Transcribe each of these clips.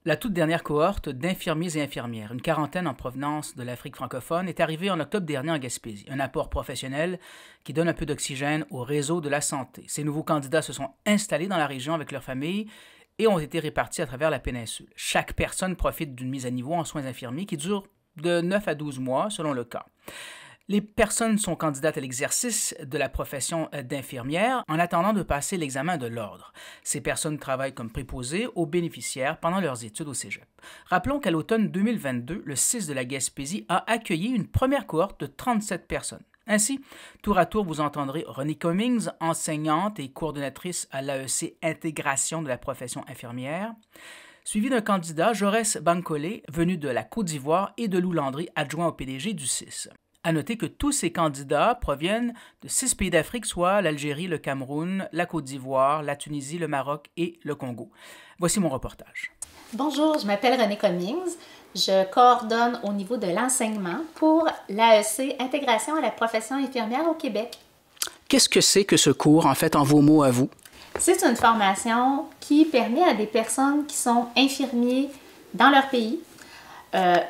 La toute dernière cohorte d'infirmiers et infirmières, une quarantaine en provenance de l'Afrique francophone, est arrivée en octobre dernier en Gaspésie. Un apport professionnel qui donne un peu d'oxygène au réseau de la santé. Ces nouveaux candidats se sont installés dans la région avec leur famille et ont été répartis à travers la péninsule. Chaque personne profite d'une mise à niveau en soins infirmiers qui dure de 9 à 12 mois selon le cas. Les personnes sont candidates à l'exercice de la profession d'infirmière en attendant de passer l'examen de l'ordre. Ces personnes travaillent comme préposées aux bénéficiaires pendant leurs études au cégep. Rappelons qu'à l'automne 2022, le CIS de la Gaspésie a accueilli une première cohorte de 37 personnes. Ainsi, tour à tour, vous entendrez Ronnie Cummings, enseignante et coordonnatrice à l'AEC Intégration de la profession infirmière, suivi d'un candidat, Jaurès Bancolé, venu de la Côte d'Ivoire, et de Lou Landry, adjoint au PDG du CIS. À noter que tous ces candidats proviennent de 6 pays d'Afrique, soit l'Algérie, le Cameroun, la Côte d'Ivoire, la Tunisie, le Maroc et le Congo. Voici mon reportage. Bonjour, je m'appelle Ronnie Cummings. Je coordonne au niveau de l'enseignement pour l'AEC Intégration à la profession infirmière au Québec. Qu'est-ce que c'est que ce cours, en fait, en vos mots à vous? C'est une formation qui permet à des personnes qui sont infirmiers dans leur pays,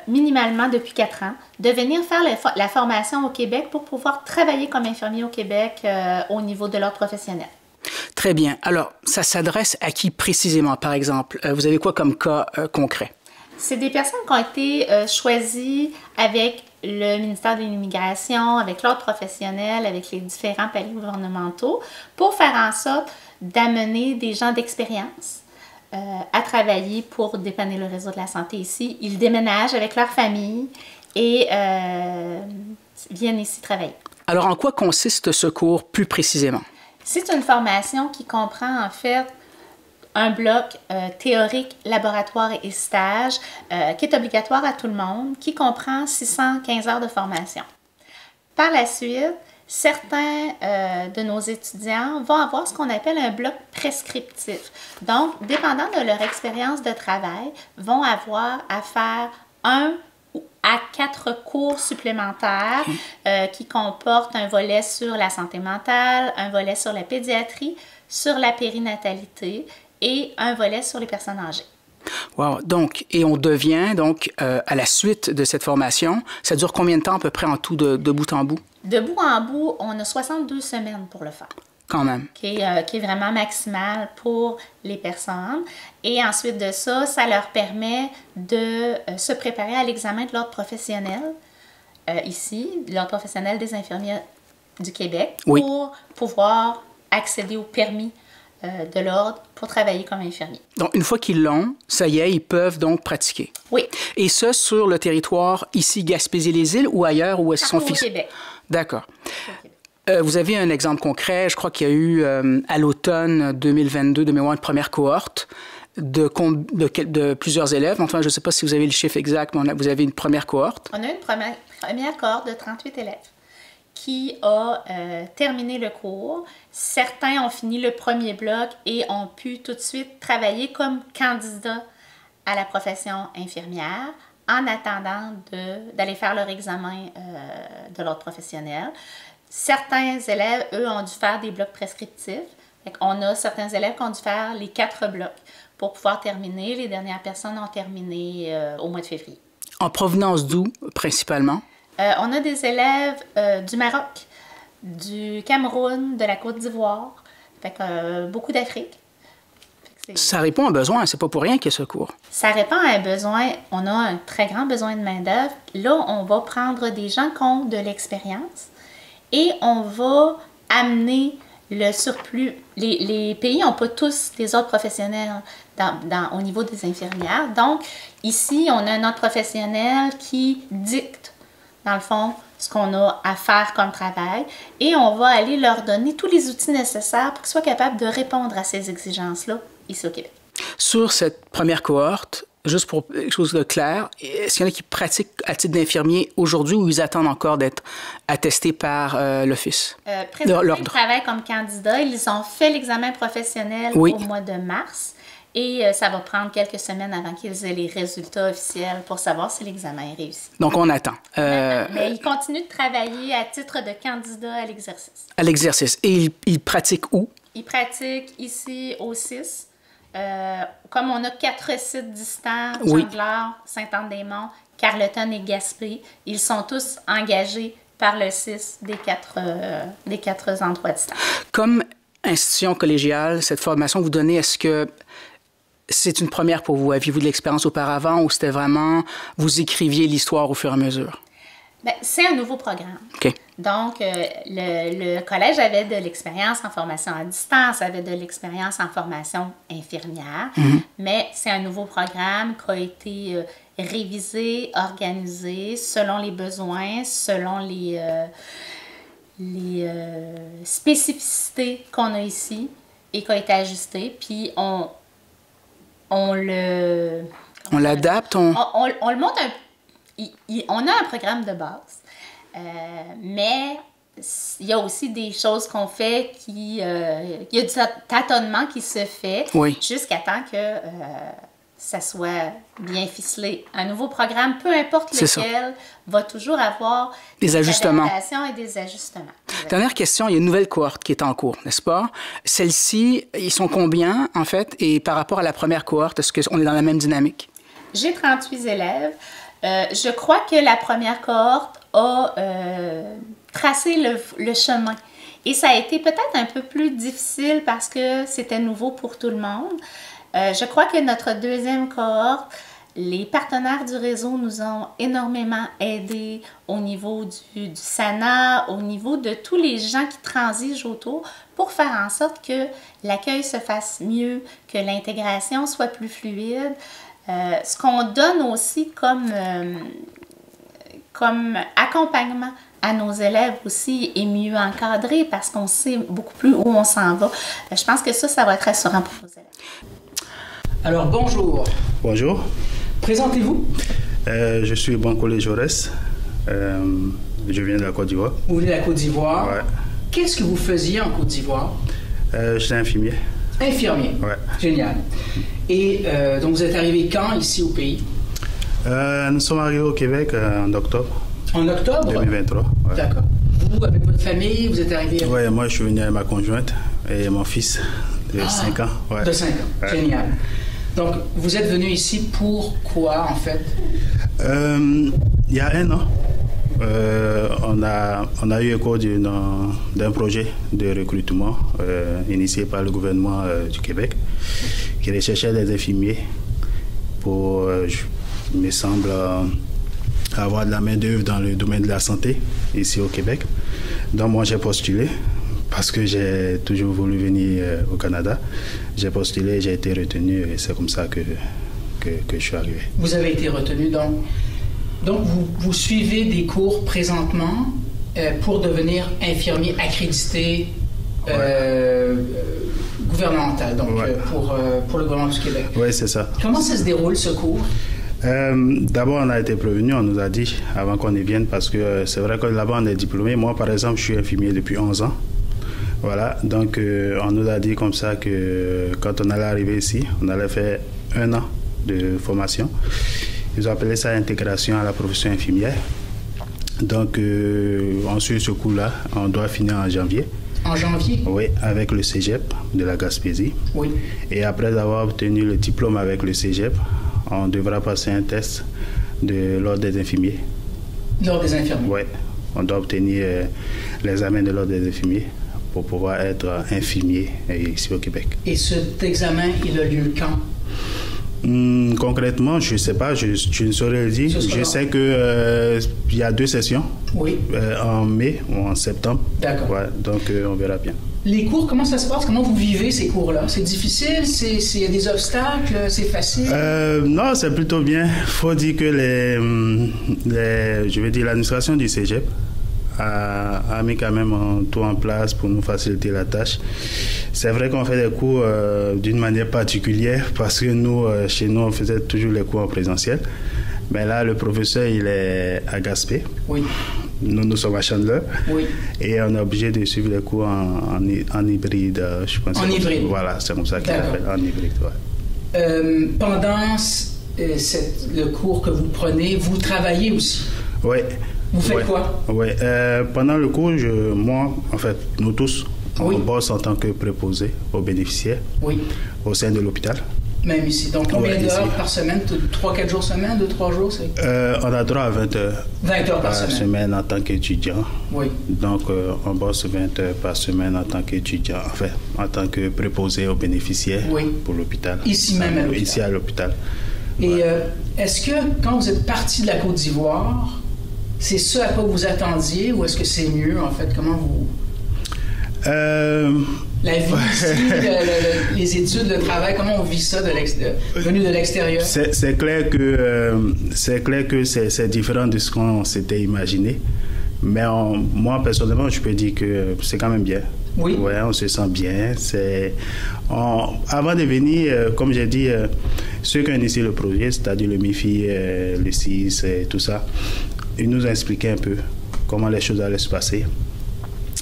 minimalement depuis 4 ans, de venir faire la formation au Québec pour pouvoir travailler comme infirmier au Québec au niveau de l'ordre professionnel. Très bien. Alors, ça s'adresse à qui précisément, par exemple? Vous avez quoi comme cas concret? C'est des personnes qui ont été choisies avec le ministère de l'Immigration, avec l'ordre professionnel, avec les différents paliers gouvernementaux, pour faire en sorte d'amener des gens d'expérience à travailler pour dépanner le réseau de la santé ici. Ils déménagent avec leur famille et viennent ici travailler. Alors, en quoi consiste ce cours plus précisément? C'est une formation qui comprend en fait un bloc théorique, laboratoire et stage qui est obligatoire à tout le monde, qui comprend 615 heures de formation. Par la suite, certains de nos étudiants vont avoir ce qu'on appelle un bloc prescriptif. Donc, dépendant de leur expérience de travail, vont avoir à faire 1 à 4 cours supplémentaires qui comportent un volet sur la santé mentale, un volet sur la pédiatrie, sur la périnatalité et un volet sur les personnes âgées. Wow. Donc, et on devient, donc, à la suite de cette formation, ça dure combien de temps à peu près en tout de bout en bout? De bout en bout, on a 62 semaines pour le faire. Quand même. Qui est vraiment maximal pour les personnes. Et ensuite de ça, ça leur permet de se préparer à l'examen de l'ordre professionnel, ici, l'ordre professionnel des infirmiers du Québec, oui, pour pouvoir accéder au permis de l'ordre pour travailler comme infirmier. Donc, une fois qu'ils l'ont, ça y est, ils peuvent donc pratiquer. Oui. Et ça sur le territoire ici, Gaspésie-les-Îles ou ailleurs où elles sont fixées? Au Québec. D'accord. Vous avez un exemple concret, je crois qu'il y a eu à l'automne 2022, de mémoire, une première cohorte de plusieurs élèves. Enfin, je ne sais pas si vous avez le chiffre exact, mais vous avez une première cohorte. On a une première cohorte de 38 élèves qui a terminé le cours. Certains ont fini le premier bloc et ont pu tout de suite travailler comme candidats à la profession infirmière en attendant d'aller faire leur examen de l'ordre professionnel. Certains élèves, eux, ont dû faire des blocs prescriptifs. On a certains élèves qui ont dû faire les 4 blocs pour pouvoir terminer. Les dernières personnes ont terminé au mois de février. En provenance d'où, principalement? On a des élèves du Maroc, du Cameroun, de la Côte d'Ivoire, beaucoup d'Afrique. Ça répond à un besoin, c'est pas pour rien qu'il y a ce cours. Ça répond à un besoin, on a un très grand besoin de main-d'œuvre. Là, on va prendre des gens qui ont de l'expérience et on va amener le surplus. Les pays n'ont pas tous des ordres professionnels au niveau des infirmières. Donc, ici, on a un ordre professionnel qui dicte, dans le fond, ce qu'on a à faire comme travail et on va aller leur donner tous les outils nécessaires pour qu'ils soient capables de répondre à ces exigences-là ici au Québec. Sur cette première cohorte, juste pour quelque chose de clair, est-ce qu'il y en a qui pratiquent à titre d'infirmier aujourd'hui ou ils attendent encore d'être attestés par l'Office? Présentement, ils travaillent comme candidats. Ils ont fait l'examen professionnel au mois de mars et ça va prendre quelques semaines avant qu'ils aient les résultats officiels pour savoir si l'examen est réussi. Donc, on attend. Mais ils continuent de travailler à titre de candidat à l'exercice. À l'exercice. Et ils pratiquent où? Ils pratiquent ici au CIS. comme on a 4 sites distants, Oui. Chandeleur, Sainte-Anne-des-Monts, Carleton et Gaspé, ils sont tous engagés par le CIS des quatre endroits distants. Comme institution collégiale, cette formation que vous donnez, est-ce que c'est une première pour vous? Aviez-vous de l'expérience auparavant ou c'était vraiment, vous écriviez l'histoire au fur et à mesure? Bien, c'est un nouveau programme. OK. Donc, le collège avait de l'expérience en formation à distance, avait de l'expérience en formation infirmière, mais c'est un nouveau programme qui a été révisé, organisé selon les besoins, selon les spécificités qu'on a ici et qui a été ajusté. Puis, on l'adapte, on le monte on a un programme de base, mais il y a aussi des choses qu'on fait il y a du tâtonnement qui se fait jusqu'à temps que ça soit bien ficelé. Un nouveau programme, peu importe lequel, va toujours avoir des ajustements. adaptations et des ajustements. Dernière question, il y a une nouvelle cohorte qui est en cours, n'est-ce pas? Celle-ci, ils sont combien, en fait? Et par rapport à la première cohorte, est-ce qu'on est dans la même dynamique? J'ai 38 élèves. Je crois que la première cohorte a tracé le chemin. Et ça a été peut-être un peu plus difficile parce que c'était nouveau pour tout le monde. Je crois que notre deuxième cohorte, les partenaires du réseau nous ont énormément aidés au niveau du SANA, au niveau de tous les gens qui transigent autour pour faire en sorte que l'accueil se fasse mieux, que l'intégration soit plus fluide. Ce qu'on donne aussi comme accompagnement à nos élèves aussi est mieux encadré parce qu'on sait beaucoup plus où on s'en va. Je pense que ça va être rassurant pour nos élèves. Alors, bonjour. Bonjour. Présentez-vous. Je suis Bankole Jaurès. Je viens de la Côte d'Ivoire. Vous venez de la Côte d'Ivoire. Ouais. Qu'est-ce que vous faisiez en Côte d'Ivoire? J'étais infirmier. Infirmier. Ouais. Génial. Et donc, vous êtes arrivé quand ici au pays? Nous sommes arrivés au Québec en octobre. En octobre? 2023. Ouais. D'accord. Vous, avec votre famille, vous êtes arrivé? Oui, moi je suis venu avec ma conjointe et mon fils de 5 ans. Ouais. De 5 ans. Ouais. Génial. Donc, vous êtes venu ici pour quoi, en fait? Il y a 1 an, on a eu écho d'un projet de recrutement initié par le gouvernement du Québec qui recherchait des infirmiers pour, il me semble, avoir de la main-d'œuvre dans le domaine de la santé ici au Québec. Donc, moi, j'ai postulé. Parce que j'ai toujours voulu venir au Canada. J'ai postulé, j'ai été retenu et c'est comme ça que je suis arrivé. Vous avez été retenu, donc vous suivez des cours présentement pour devenir infirmier accrédité gouvernemental, donc pour le gouvernement du Québec. Oui, c'est ça. Comment ça se déroule, ce cours? D'abord, on a été prévenu, on nous a dit avant qu'on y vienne, parce que c'est vrai que là-bas, on est diplômé. Moi, par exemple, je suis infirmier depuis 11 ans. Voilà, donc on nous a dit comme ça que quand on allait arriver ici, on allait faire 1 an de formation. Ils ont appelé ça intégration à la profession infirmière. Donc on suit ce coup-là, on doit finir en janvier. En janvier? Oui, avec le cégep de la Gaspésie. Oui. Et après avoir obtenu le diplôme avec le cégep, on devra passer un test de l'ordre des infirmiers. L'ordre des infirmiers? Oui, on doit obtenir l'examen de l'ordre des infirmiers pour pouvoir être infirmier ici au Québec. Et cet examen, il a lieu quand? Concrètement, je ne sais pas, je ne saurais le dire. Je sais qu'il y a 2 sessions, en mai ou en septembre. D'accord. Ouais, donc on verra bien. Les cours, comment ça se passe? Comment vous vivez ces cours-là? C'est difficile? Il y a des obstacles? C'est facile? Non, c'est plutôt bien. Il faut dire que l'administration du cégep a mis quand même tout en place pour nous faciliter la tâche. C'est vrai qu'on fait des cours d'une manière particulière parce que nous, chez nous, on faisait toujours les cours en présentiel. Mais là, le professeur, il est à Gaspé. Oui. Nous sommes à Chandeleur. Oui. Et on est obligé de suivre les cours en hybride, je pense. En hybride. Voilà, c'est comme ça qu'il appelle, en hybride. Ouais. Pendant le cours que vous prenez, vous travaillez aussi? Oui. Vous faites quoi? Oui. Pendant le cours, moi, en fait, nous tous, Oui. On bosse en tant que préposé aux bénéficiaires au sein de l'hôpital. Même ici. Donc, combien d'heures par semaine? 3-4 jours semaine? 2-3 jours? On a droit à 20 heures. 20 heures par semaine en tant qu'étudiant. Oui. Donc, on bosse 20 heures par semaine en tant qu'étudiant, enfin, en tant que préposé aux bénéficiaires pour l'hôpital. Ici même à l'hôpital. Ici à l'hôpital. Et est-ce que, quand vous êtes parti de la Côte d'Ivoire, c'est ce à quoi vous attendiez ou est-ce que c'est mieux, en fait? Comment vous... La vie ici, les études, le travail, comment on vit ça venu de l'extérieur? C'est clair que c'est différent de ce qu'on s'était imaginé. Mais moi, personnellement, je peux dire que c'est quand même bien. Oui. Ouais, on se sent bien. Avant de venir, comme j'ai dit, ceux qui ont initié le projet, c'est-à-dire le MIFI, le CIS et tout ça, ils nous ont expliqué un peu comment les choses allaient se passer.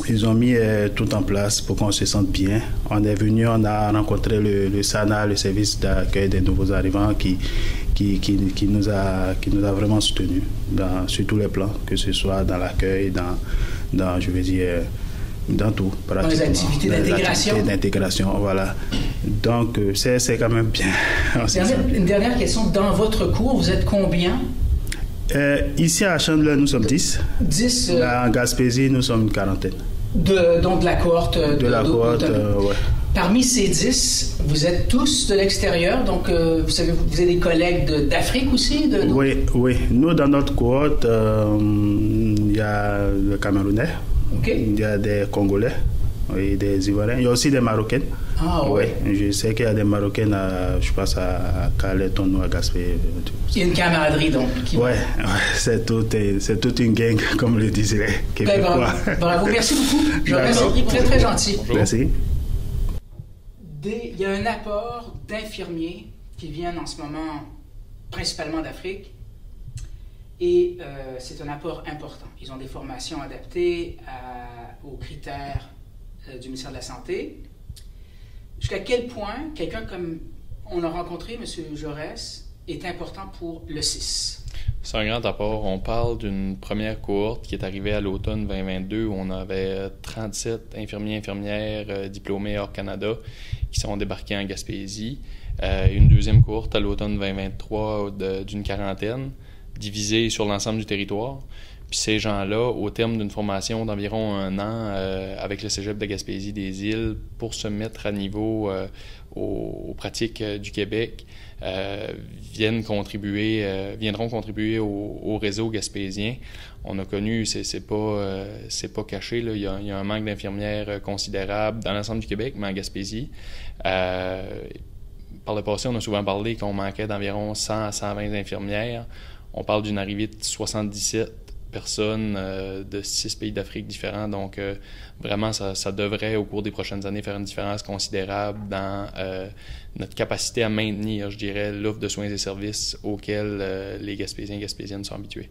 Ils ont mis tout en place pour qu'on se sente bien. On est venu, on a rencontré le SANA, le service d'accueil des nouveaux arrivants, qui nous a vraiment soutenus sur tous les plans, que ce soit dans l'accueil, dans je veux dire, dans tout, pratiquement. Dans les activités d'intégration. Les activités d'intégration, voilà. Donc, c'est quand même bien. Une dernière question. Dans votre cours, vous êtes combien? Ici à Chandler, nous sommes 10. 10 En Gaspésie, nous sommes une quarantaine. Donc de la cohorte? De la cohorte, oui. Parmi ces 10, vous êtes tous de l'extérieur, donc vous avez des collègues d'Afrique aussi? Oui. Nous, dans notre cohorte, il y a le Camerounais, il y a des Congolais, des Ivoiriens, il y a aussi des Marocaines. Ah oui. Je sais qu'il y a des Marocaines, je pense à Carleton ou à Gaspé. Il y a une camaraderie donc. Oui, c'est toute une gang, comme le disaient les Québécois. Bravo, merci beaucoup. Très, très gentil. Bonjour. Merci. Il y a un apport d'infirmiers qui viennent en ce moment principalement d'Afrique et c'est un apport important. Ils ont des formations adaptées aux critères du ministère de la Santé. Jusqu'à quel point quelqu'un comme on a rencontré, M. Jaurès, est important pour le CIS? C'est un grand apport. On parle d'une première cohorte qui est arrivée à l'automne 2022 où on avait 37 infirmiers et infirmières diplômés hors Canada qui sont débarqués en Gaspésie. Une deuxième cohorte à l'automne 2023 d'une quarantaine divisée sur l'ensemble du territoire. Puis ces gens-là, au terme d'une formation d'environ 1 an avec le Cégep de Gaspésie des Îles pour se mettre à niveau aux pratiques du Québec, viendront contribuer au réseau gaspésien. On a connu, c'est pas caché, là, il y a un manque d'infirmières considérable dans l'ensemble du Québec, mais en Gaspésie. Par le passé, on a souvent parlé qu'on manquait d'environ 100 à 120 infirmières. On parle d'une arrivée de 77 personnes de 6 pays d'Afrique différents. Donc, vraiment, ça devrait, au cours des prochaines années, faire une différence considérable dans notre capacité à maintenir, je dirais, l'offre de soins et services auxquels les Gaspésiens et Gaspésiennes sont habitués.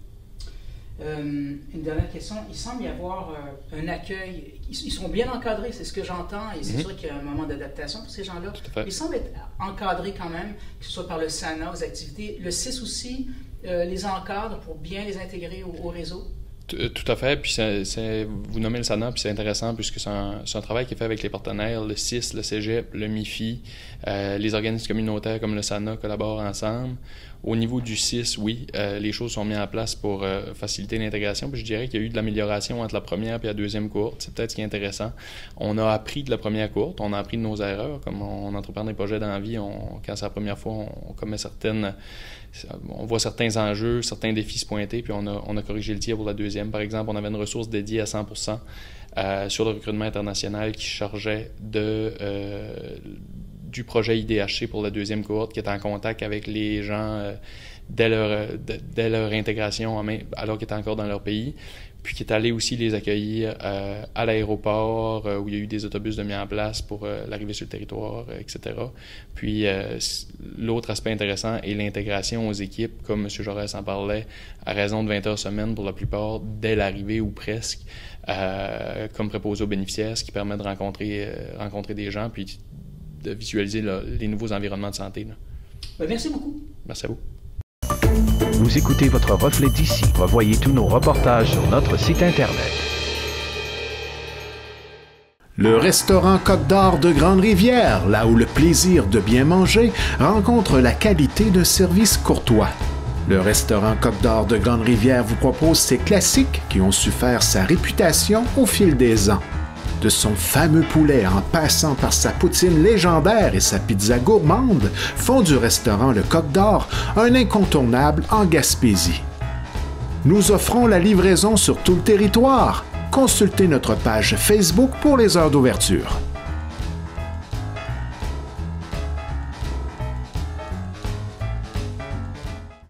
Une dernière question. Il semble y avoir un accueil. Ils sont bien encadrés, c'est ce que j'entends, et c'est sûr qu'il y a un moment d'adaptation pour ces gens-là. Ils semblent être encadrés quand même, que ce soit par le SANA, aux activités. Le CIS aussi les encadre pour bien les intégrer au réseau? Tout à fait. Puis vous nommez le SANA, puis c'est intéressant puisque c'est un travail qui est fait avec les partenaires, le CIS, le Cégep, le MIFI, les organismes communautaires comme le SANA collaborent ensemble. Au niveau du CIS, oui, les choses sont mises en place pour faciliter l'intégration. Puis je dirais qu'il y a eu de l'amélioration entre la première et la deuxième cohorte. C'est peut-être ce qui est intéressant. On a appris de la première cohorte, on a appris de nos erreurs. Comme on entreprend des projets dans la vie, quand c'est la première fois, on voit certains enjeux, certains défis se pointer, puis on a corrigé le tir pour la deuxième. Par exemple, on avait une ressource dédiée à 100% sur le recrutement international qui chargeait du projet IDHC pour la deuxième cohorte, qui est en contact avec les gens dès leur intégration, alors qu'ils étaient encore dans leur pays, puis qui est allé aussi les accueillir à l'aéroport, où il y a eu des autobus de mis en place pour l'arrivée sur le territoire, etc. Puis l'autre aspect intéressant est l'intégration aux équipes, comme M. Jaurès en parlait, à raison de 20 heures semaine pour la plupart, dès l'arrivée ou presque, comme préposé aux bénéficiaires, ce qui permet de rencontrer des gens, puis de visualiser les nouveaux environnements de santé. Bien, merci beaucoup. Merci à vous. Vous écoutez votre reflet d'ici. Revoyez tous nos reportages sur notre site Internet. Le restaurant Côte d'Or de Grande-Rivière, là où le plaisir de bien manger rencontre la qualité d'un service courtois. Le restaurant Côte d'Or de Grande-Rivière vous propose ses classiques qui ont su faire sa réputation au fil des ans. De son fameux poulet en passant par sa poutine légendaire et sa pizza gourmande, font du restaurant Le Côte d'Or un incontournable en Gaspésie. Nous offrons la livraison sur tout le territoire. Consultez notre page Facebook pour les heures d'ouverture.